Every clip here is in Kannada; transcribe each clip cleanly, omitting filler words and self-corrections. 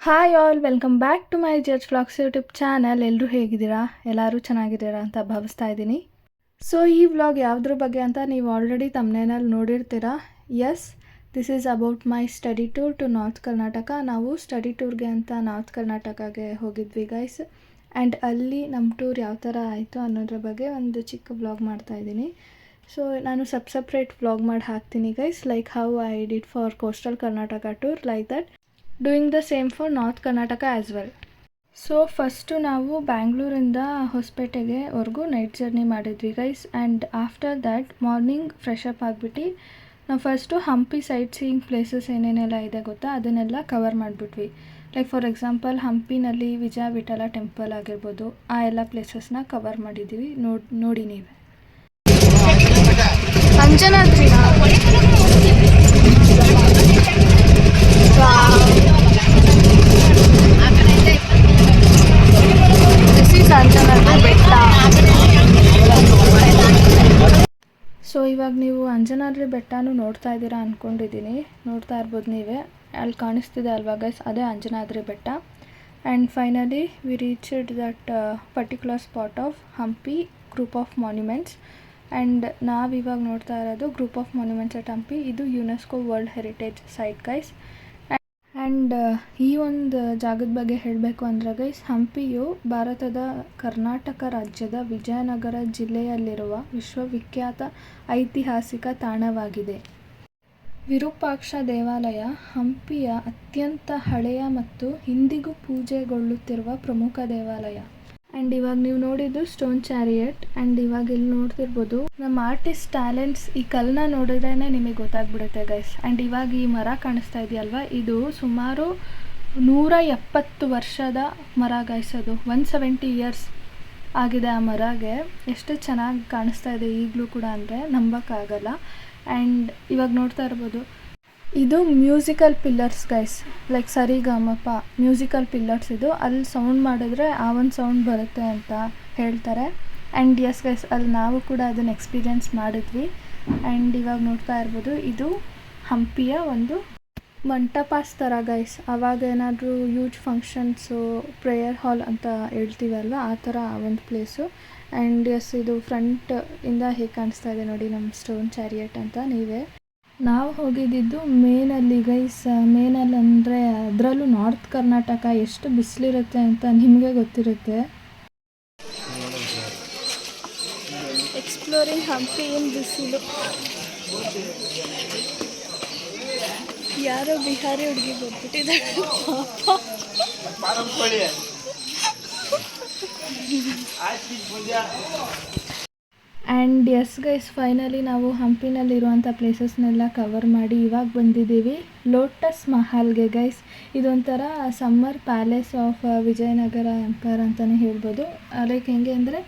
Hi all, welcome back to my judge vlogs YouTube channel. ಎಲ್ಲರೂ ಹೇಗಿದ್ದೀರಾ? ಎಲ್ಲರೂ ಚೆನ್ನಾಗಿದ್ದೀರಾ ಅಂತ ಭಾವಿಸ್ತಾ ಇದ್ದೀನಿ. ಸೊ ಈ ವ್ಲಾಗ್ ಯಾವುದ್ರ ಬಗ್ಗೆ ಅಂತ ನೀವು ಆಲ್ರೆಡಿ ತಮ್ನೇನಲ್ಲಿ ನೋಡಿರ್ತೀರಾ. Yes, this is about my study tour to north Karnataka. ನಾವು ಸ್ಟಡಿ ಟೂರ್ಗೆ ಅಂತ ನಾರ್ತ್ ಕರ್ನಾಟಕಗೆ ಹೋಗಿದ್ವಿ ಗೈಸ್. ಆ್ಯಂಡ್ ಅಲ್ಲಿ ನಮ್ಮ ಟೂರ್ ಯಾವ ಥರ ಆಯಿತು ಅನ್ನೋದ್ರ ಬಗ್ಗೆ ಒಂದು ಚಿಕ್ಕ ವ್ಲಾಗ್ ಮಾಡ್ತಾಯಿದ್ದೀನಿ. ಸೊ ನಾನು ಸಪ್ರೇಟ್ ವ್ಲಾಗ್ ಮಾಡಿ ಹಾಕ್ತೀನಿ guys, like how I did for coastal Karnataka tour, like that doing the same for north Karnataka as well. So first ನಾವು ಬ್ಯಾಂಗ್ಳೂರಿಂದ ಹೊಸಪೇಟೆಗೆವರೆಗೂ ನೈಟ್ ಜರ್ನಿ ಮಾಡಿದ್ವಿ guys. And after that morning fresh up ಆಗಿಬಿಟ್ಟು ನಾವು first Hampi sightseeing places ಏನೇನೆಲ್ಲ ಇದೆ ಗೊತ್ತಾ, ಅದನ್ನೆಲ್ಲ ಕವರ್ ಮಾಡಿಬಿಟ್ವಿ. ಲೈಕ್ ಫಾರ್ ಎಕ್ಸಾಂಪಲ್ ಹಂಪಿನಲ್ಲಿ ವಿಜಯ ವಿಠಲ ಟೆಂಪಲ್ ಆಗಿರ್ಬೋದು, ಆ ಎಲ್ಲ ಪ್ಲೇಸಸ್ನ ಕವರ್ ಮಾಡಿದ್ದೀವಿ. ನೋಡಿ ನೀವೇ. ಅಂಜನಾದ್ರಿ ಬೆಟ್ಟ. ಸೊ ಇವಾಗ ನೀವು ಅಂಜನಾದ್ರಿ ಬೆಟ್ಟನೂ ನೋಡ್ತಾ ಇದ್ದೀರಾ ಅಂದ್ಕೊಂಡಿದ್ದೀನಿ. ನೋಡ್ತಾ ಇರ್ಬೋದು ನೀವೇ, ಅಲ್ಲಿ ಕಾಣಿಸ್ತಿದೆ ಅಲ್ವಾ ಗೈಸ್, ಅದೇ ಅಂಜನಾದ್ರಿ ಬೆಟ್ಟ. And finally we reached that particular spot of Hampi group of monuments. And ನಾವಿವಾಗ ನೋಡ್ತಾ ಇರೋದು group of monuments at Hampi. ಇದು UNESCO world heritage site guys. And ಈ ಒಂದು ಜಾಗದ ಬಗ್ಗೆ ಹೇಳಬೇಕು ಅಂದರೆ ಗೈಸ್, ಹಂಪಿಯು ಭಾರತದ ಕರ್ನಾಟಕ ರಾಜ್ಯದ ವಿಜಯನಗರ ಜಿಲ್ಲೆಯಲ್ಲಿರುವ ವಿಶ್ವವಿಖ್ಯಾತ ಐತಿಹಾಸಿಕ ತಾಣವಾಗಿದೆ. ವಿರೂಪಾಕ್ಷ ದೇವಾಲಯ ಹಂಪಿಯ ಅತ್ಯಂತ ಹಳೆಯ ಮತ್ತು ಇಂದಿಗೂ ಪೂಜೆಗೊಳ್ಳುತ್ತಿರುವ ಪ್ರಮುಖ ದೇವಾಲಯ. ಆ್ಯಂಡ್ ಇವಾಗ ನೀವು ನೋಡಿದ್ದು ಸ್ಟೋನ್ ಚಾರಿಯಟ್. ಆ್ಯಂಡ್ ಇವಾಗ ಇಲ್ಲಿ ನೋಡ್ತಿರ್ಬೋದು ನಮ್ಮ ಆರ್ಟಿಸ್ಟ್ ಟ್ಯಾಲೆಂಟ್ಸ್. ಈ ಕಲ್ಲನ್ನ ನೋಡಿದ್ರೇ ನಿಮಗೆ ಗೊತ್ತಾಗ್ಬಿಡುತ್ತೆ ಗೈಸ್. ಆ್ಯಂಡ್ ಇವಾಗ ಈ ಮರ ಕಾಣಿಸ್ತಾ ಇದೆಯಲ್ವಾ, ಇದು ಸುಮಾರು 170 ವರ್ಷದ ಮರ ಗೈಸ್. ಅದು 170 ಇಯರ್ಸ್ ಆಗಿದೆ ಆ ಮರಗೆ. ಎಷ್ಟು ಚೆನ್ನಾಗಿ ಕಾಣಿಸ್ತಾ ಇದೆ ಈಗಲೂ ಕೂಡ ಅಂದರೆ ನಂಬೋಕ್ಕಾಗಲ್ಲ. ಆ್ಯಂಡ್ ಇವಾಗ ನೋಡ್ತಾ ಇರ್ಬೋದು, ಇದು ಮ್ಯೂಸಿಕಲ್ ಪಿಲ್ಲರ್ಸ್ ಗೈಸ್, ಲೈಕ್ ಸರಿಗಮಪ ಮ್ಯೂಸಿಕಲ್ ಪಿಲ್ಲರ್ಸ್. ಇದು ಅಲ್ಲಿ ಸೌಂಡ್ ಮಾಡಿದ್ರೆ ಆ ಒಂದು ಸೌಂಡ್ ಬರುತ್ತೆ ಅಂತ ಹೇಳ್ತಾರೆ. ಆ್ಯಂಡ್ ಎಸ್ ಗೈಸ್, ಅಲ್ಲಿ ನಾವು ಕೂಡ ಅದನ್ನು ಎಕ್ಸ್ಪೀರಿಯೆನ್ಸ್ ಮಾಡಿದ್ವಿ. ಆ್ಯಂಡ್ ಇವಾಗ ನೋಡ್ತಾ ಇರ್ಬೋದು, ಇದು ಹಂಪಿಯ ಒಂದು ಮಂಟಪಾಸ್ ಥರ ಗೈಸ್. ಆವಾಗ ಏನಾದರೂ ಯೂಜ್ ಫಂಕ್ಷನ್ಸು, ಪ್ರೇಯರ್ ಹಾಲ್ ಅಂತ ಹೇಳ್ತೀವಲ್ವ, ಆ ಥರ ಒಂದು ಪ್ಲೇಸು. ಆ್ಯಂಡ್ ಎಸ್, ಇದು ಫ್ರಂಟ್ ಇಂದ ಹೇಗೆ ಕಾಣಿಸ್ತಾ ಇದೆ ನೋಡಿ ನಮ್ಮ ಸ್ಟೋನ್ ಚಾರಿಯಟ್ ಅಂತ. ನೀವೇ ನಾವು ಹೋಗಿದ್ದು ಮೇನಲ್ಲಿ ಗೈಸ್. ಮೇನಲ್ಲಿ ಅಂದರೆ ಅದರಲ್ಲೂ ನಾರ್ತ್ ಕರ್ನಾಟಕ ಎಷ್ಟು ಬಿಸಿಲಿರುತ್ತೆ ಅಂತ ನಿಮಗೆ ಗೊತ್ತಿರುತ್ತೆ. ಎಕ್ಸ್ಪ್ಲೋರಿಂಗ್ ಹಂಪಿ ಇನ್ ಬಿಸಿಲು. ಯಾರೋ ಬಿಹಾರಿ ಹುಡುಗಿ ಬಂದ್ಬಿಟ್ಟಿದ್ದಾರೆ ಆ್ಯಂಡ್ ಎಸ್ ಗೈಸ್, ಫೈನಲಿ ನಾವು ಹಂಪಿನಲ್ಲಿರುವಂಥ ಪ್ಲೇಸಸ್ನೆಲ್ಲ ಕವರ್ ಮಾಡಿ ಇವಾಗ ಬಂದಿದ್ದೀವಿ ಲೋಟಸ್ ಮಹಲ್ಗೆ ಗೈಸ್. ಇದೊಂಥರ summer palace of Vijayanagara empire ಅಂತಲೇ ಹೇಳ್ಬೋದು. ಲೈಕ್ ಹೆಂಗೆ ಅಂದರೆ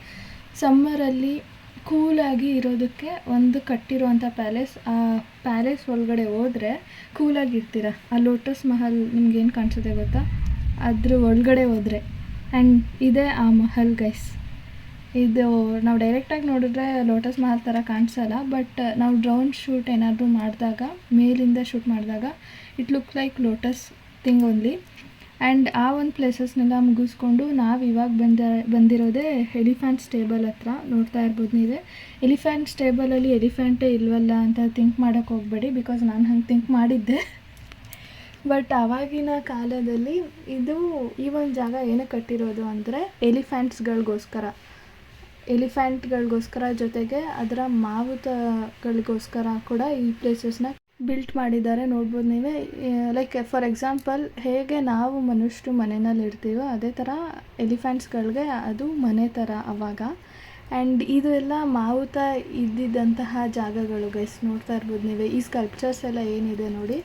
ಸಮ್ಮರಲ್ಲಿ ಕೂಲಾಗಿ ಇರೋದಕ್ಕೆ ಒಂದು ಕಟ್ಟಿರುವಂಥ ಪ್ಯಾಲೇಸ್. ಆ ಪ್ಯಾಲೇಸ್ ಒಳಗಡೆ ಹೋದರೆ ಕೂಲಾಗಿರ್ತೀರ. ಆ ಲೋಟಸ್ ಮಹಲ್ ನಿಮ್ಗೇನು ಕಾಣಿಸುತ್ತೆ ಗೊತ್ತಾ, ಅದ್ರ ಒಳಗಡೆ ಹೋದರೆ. ಆ್ಯಂಡ್ ಇದೇ ಆ ಮಹಲ್ ಗೈಸ್. ಇದು ನಾವು ಡೈರೆಕ್ಟಾಗಿ ನೋಡಿದ್ರೆ ಲೋಟಸ್ ಮಹಲ್ ಥರ ಕಾಣಿಸಲ್ಲ, ಬಟ್ ನಾವು ಡ್ರೋನ್ ಶೂಟ್ ಏನಾದರೂ ಮಾಡಿದಾಗ, ಮೇಲಿಂದ ಶೂಟ್ ಮಾಡಿದಾಗ it look like lotus thing only. And ಆ ಒಂದು ಪ್ಲೇಸಸ್ನೆಲ್ಲ ಮುಗಿಸ್ಕೊಂಡು ನಾವು ಇವಾಗ ಬಂದಿರೋದೇ ಎಲಿಫೆಂಟ್ ಸ್ಟೇಬಲ್ ಹತ್ರ. ನೋಡ್ತಾ ಇರ್ಬೋದು ನೀವೇ. ಎಲಿಫೆಂಟ್ ಸ್ಟೇಬಲಲ್ಲಿ ಎಲಿಫೆಂಟೇ ಇಲ್ವಲ್ಲ ಅಂತ ಥಿಂಕ್ ಮಾಡೋಕ್ಕೆ ಹೋಗಬೇಡಿ, ಬಿಕಾಸ್ ನಾನು ಹಂಗೆ ಥಿಂಕ್ ಮಾಡಿದ್ದೆ. ಬಟ್ ಆವಾಗಿನ ಕಾಲದಲ್ಲಿ ಈ ಒಂದು ಜಾಗ ಏನಕ್ಕೆ ಕಟ್ಟಿರೋದು ಅಂದರೆ ಎಲಿಫೆಂಟ್ಗಳಿಗೋಸ್ಕರ ಜೊತೆಗೆ ಅದರ ಮಾವುತಗಳಿಗೋಸ್ಕರ ಕೂಡ ಈ ಪ್ಲೇಸಸ್ನ ಬಿಲ್ಟ್ ಮಾಡಿದ್ದಾರೆ. ನೋಡ್ಬೋದು ನೀವೇ. ಲೈಕ್ ಫಾರ್ ಎಕ್ಸಾಂಪಲ್ ಹೇಗೆ ನಾವು ಮನುಷ್ಯರು ಮನೆಯಲ್ಲಿ ಇರ್ತೀವೋ ಅದೇ ಥರ ಎಲಿಫೆಂಟ್ಸ್ಗಳಿಗೆ ಅದು ಮನೆ ಥರ ಅವಾಗ. ಆ್ಯಂಡ್ ಇದು ಎಲ್ಲ ಮಾವುತ ಇದ್ದಿದ್ದಂತಹ ಜಾಗಗಳು ಗೈಸ್. ನೋಡ್ತಾ ಇರ್ಬೋದು ನೀವೇ. ಈ ಸ್ಕಲ್ಪ್ಚರ್ಸ್ ಎಲ್ಲ ಏನಿದೆ ನೋಡಿ,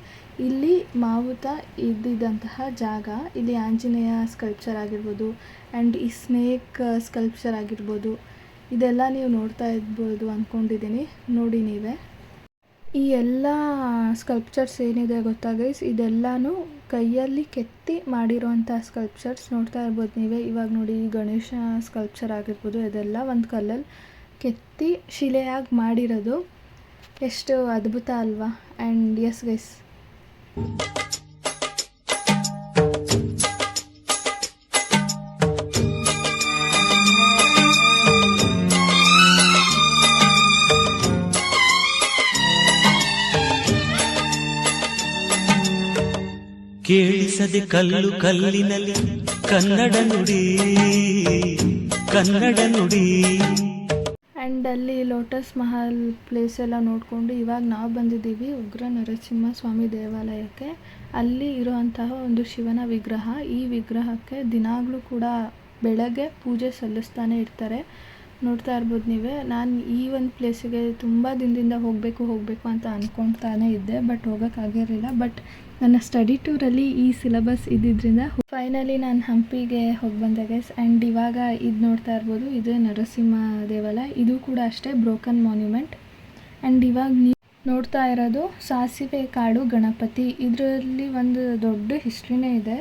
ಇಲ್ಲಿ ಮಾವುತ ಇದ್ದಿದ್ದಂತಹ ಜಾಗ. ಇಲ್ಲಿ ಆಂಜನೇಯ ಸ್ಕಲ್ಪ್ಚರ್ ಆಗಿರ್ಬೋದು, ಆ್ಯಂಡ್ ಈ ಸ್ನೇಕ್ ಸ್ಕಲ್ಪ್ಚರ್ ಆಗಿರ್ಬೋದು, ಇದೆಲ್ಲ ನೀವು ನೋಡ್ತಾ ಇರ್ಬೋದು ಅಂದ್ಕೊಂಡಿದ್ದೀನಿ. ನೋಡಿ ನೀವೇ. ಈ ಎಲ್ಲ ಸ್ಕಲ್ಪ್ಚರ್ಸ್ ಏನಿದೆ ಗೊತ್ತಾ ಗೈಸ್, ಇದೆಲ್ಲನೂ ಕೈಯಲ್ಲಿ ಕೆತ್ತಿ ಮಾಡಿರೋವಂಥ ಸ್ಕಲ್ಪ್ಚರ್ಸ್. ನೋಡ್ತಾ ಇರ್ಬೋದು ನೀವೇ. ಇವಾಗ ನೋಡಿ, ಈ ಗಣೇಶ ಸ್ಕಲ್ಪ್ಚರ್ ಆಗಿರ್ಬೋದು, ಇದೆಲ್ಲ ಒಂದು ಕಲ್ಲಲ್ಲಿ ಕೆತ್ತಿ ಶಿಲೆಯಾಗಿ ಮಾಡಿರೋದು. ಎಷ್ಟು ಅದ್ಭುತ ಅಲ್ವಾ. ಆ್ಯಂಡ್ ಎಸ್ ಗೈಸ್, ಕೇಳಿಸದೆ ಕಲ್ಲು ಕಲ್ಲಿನಲ್ಲಿ ಕನ್ನಡ ನುಡಿ ಕನ್ನಡ ನುಡಿ. ಆ್ಯಂಡ್ ಅಲ್ಲಿ ಲೋಟಸ್ ಮಹಲ್ ಪ್ಲೇಸ್ ಎಲ್ಲ ನೋಡಿಕೊಂಡು ಇವಾಗ ನಾವು ಬಂದಿದ್ದೀವಿ ಉಗ್ರ ನರಸಿಂಹ ಸ್ವಾಮಿ ದೇವಾಲಯಕ್ಕೆ. ಅಲ್ಲಿ ಇರುವಂತಹ ಒಂದು ಶಿವನ ವಿಗ್ರಹ. ಈ ವಿಗ್ರಹಕ್ಕೆ ದಿನಾಗಲೂ ಕೂಡ ಬೆಳಗ್ಗೆ ಪೂಜೆ ಸಲ್ಲಿಸ್ತಾನೆ ಇರ್ತಾರೆ. ನೋಡ್ತಾ ಇರ್ಬೋದು ನೀವೇ. ನಾನು ಈ ಒಂದು ಪ್ಲೇಸಿಗೆ ತುಂಬ ದಿನದಿಂದ ಹೋಗಬೇಕು ಅಂತ ಅಂದ್ಕೊಳ್ತಾನೆ ಇದ್ದೆ, ಬಟ್ ಹೋಗೋಕ್ಕಾಗಿರಲಿಲ್ಲ. ಬಟ್ ನನ್ನ ಸ್ಟಡಿ ಟೂರಲ್ಲಿ ಈ ಸಿಲೆಬಸ್ ಇದ್ದಿದ್ದರಿಂದ ಫೈನಲಿ ನಾನು ಹಂಪಿಗೆ ಹೋಗಿ ಬಂದೆ ಗೈಸ್. ಆ್ಯಂಡ್ ಇವಾಗ ಇದು ನೋಡ್ತಾ ಇರ್ಬೋದು, ಇದೇ ನರಸಿಂಹ ದೇವಾಲಯ. ಇದು ಕೂಡ ಅಷ್ಟೇ ಬ್ರೋಕನ್ ಮಾನ್ಯುಮೆಂಟ್. ಆ್ಯಂಡ್ ಇವಾಗ ನೀವು ನೋಡ್ತಾ ಇರೋದು ಸಾಸಿವೆ ಕಾಡು ಗಣಪತಿ. ಇದರಲ್ಲಿ ಒಂದು ದೊಡ್ಡ ಹಿಸ್ಟ್ರಿನೇ ಇದೆ.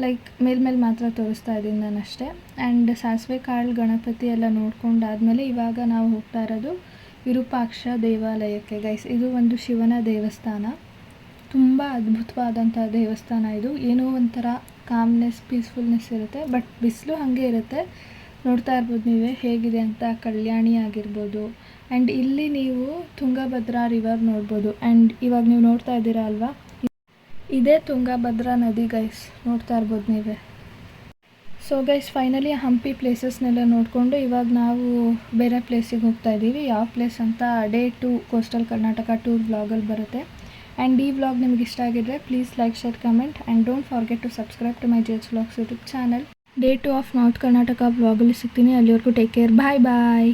ಲೈಕ್ ಮೇಲ್ಮೇಲೆ ಮಾತ್ರ ತೋರಿಸ್ತಾ ಇದ್ದೀನಿ ನಾನು ಅಷ್ಟೇ. ಆ್ಯಂಡ್ ಸಾಸಿವೆ ಕಾಳು ಗಣಪತಿ ಎಲ್ಲ ನೋಡ್ಕೊಂಡಾದಮೇಲೆ ಇವಾಗ ನಾವು ಹೋಗ್ತಾ ಇರೋದು ವಿರೂಪಾಕ್ಷ ದೇವಾಲಯಕ್ಕೆ ಗೈಸ್. ಇದು ಒಂದು ಶಿವನ ದೇವಸ್ಥಾನ. ತುಂಬ ಅದ್ಭುತವಾದಂಥ ದೇವಸ್ಥಾನ ಇದು. ಏನೋ ಒಂಥರ ಕಾಮ್ನೆಸ್, ಪೀಸ್ಫುಲ್ನೆಸ್ ಇರುತ್ತೆ. ಬಟ್ ಬಿಸಿಲು ಹಾಗೆ ಇರುತ್ತೆ. ನೋಡ್ತಾ ಇರ್ಬೋದು ನೀವೇ ಹೇಗಿದೆ ಅಂತ. ಕಲ್ಯಾಣಿ ಆಗಿರ್ಬೋದು. ಆ್ಯಂಡ್ ಇಲ್ಲಿ ನೀವು ತುಂಗಭದ್ರಾ ರಿವರ್ ನೋಡ್ಬೋದು. ಆ್ಯಂಡ್ ಇವಾಗ ನೀವು ನೋಡ್ತಾ ಇದ್ದೀರಾ ಅಲ್ವಾ, ಇದೇ ತುಂಗಭದ್ರಾ ನದಿ ಗೈಸ್. ನೋಡ್ತಾ ಇರ್ಬೋದು ನೀವೇ. ಸೊ ಗೈಸ್ ಫೈನಲಿ ಹಂಪಿ ಪ್ಲೇಸಸ್ನೆಲ್ಲ ನೋಡಿಕೊಂಡು ಇವಾಗ ನಾವು ಬೇರೆ ಪ್ಲೇಸಿಗೆ ಹೋಗ್ತಾ ಇದ್ದೀವಿ. ಯಾವ ಪ್ಲೇಸ್ ಅಂತ ಡೇ 2 ಕೋಸ್ಟಲ್ ಕರ್ನಾಟಕ ಟೂರ್ ವ್ಲಾಗಲ್ಲಿ ಬರುತ್ತೆ. ಆ್ಯಂಡ್ ಈ ವ್ಲಾಗ್ ನಿಮ್ಗೆ ಇಷ್ಟ ಆಗಿದ್ರೆ please like, share, comment and don't forget to subscribe to my jets vlogs YouTube channel. Day 2 of north Karnataka ವ್ಲಾಗಲ್ಲಿ ಸಿಗ್ತೀನಿ. ಅಲ್ಲಿವರೆಗೂ ಟೇಕ್ ಕೇರ್. ಬಾಯ್ ಬಾಯ್.